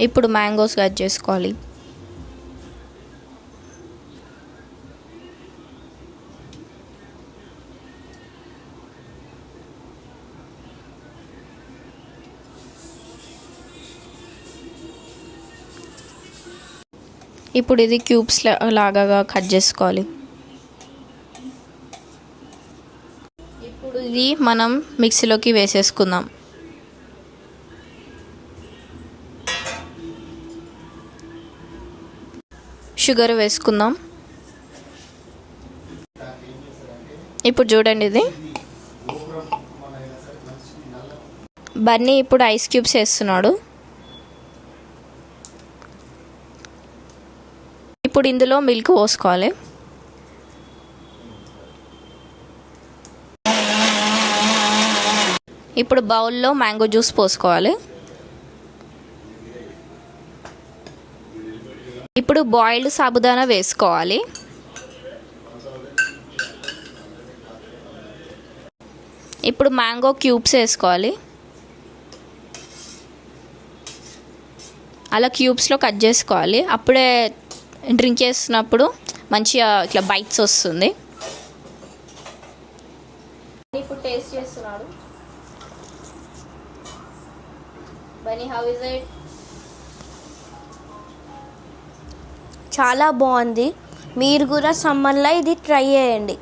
ఇప్పుడు mangoes cut చేసుకోవాలి. ఇప్పుడు ఇది క్యూబ్స్ లాగా కట్ చేసుకోవాలి. ఇప్పుడు ఇది మనం మిక్సీలోకి వేసేసుకుందాం. షుగర్ వేసుకుందాం. ఇప్పుడు చూడండి, ఇది బన్నీ ఇప్పుడు ఐస్ క్యూబ్స్ వేస్తున్నాడు. ఇప్పుడు ఇందులో మిల్క్ పోసుకోవాలి. ఇప్పుడు బౌల్లో మ్యాంగో జ్యూస్ పోసుకోవాలి. ఇప్పుడు బాయిల్డ్ సాబుదానా వేసుకోవాలి. ఇప్పుడు మ్యాంగో క్యూబ్స్ వేసుకోవాలి. అలా క్యూబ్స్లో కట్ చేసుకోవాలి. అప్పుడే డ్రింక్ చేస్తున్నప్పుడు మంచిగా ఇట్లా బైట్స్ వస్తుంది. ఇప్పుడు టేస్ట్ చేస్తున్నాడు. Bunny, how is it? చాలా బాగుంది. మీరు కూడా సమ్మర్లో ఇది ట్రై చేయండి.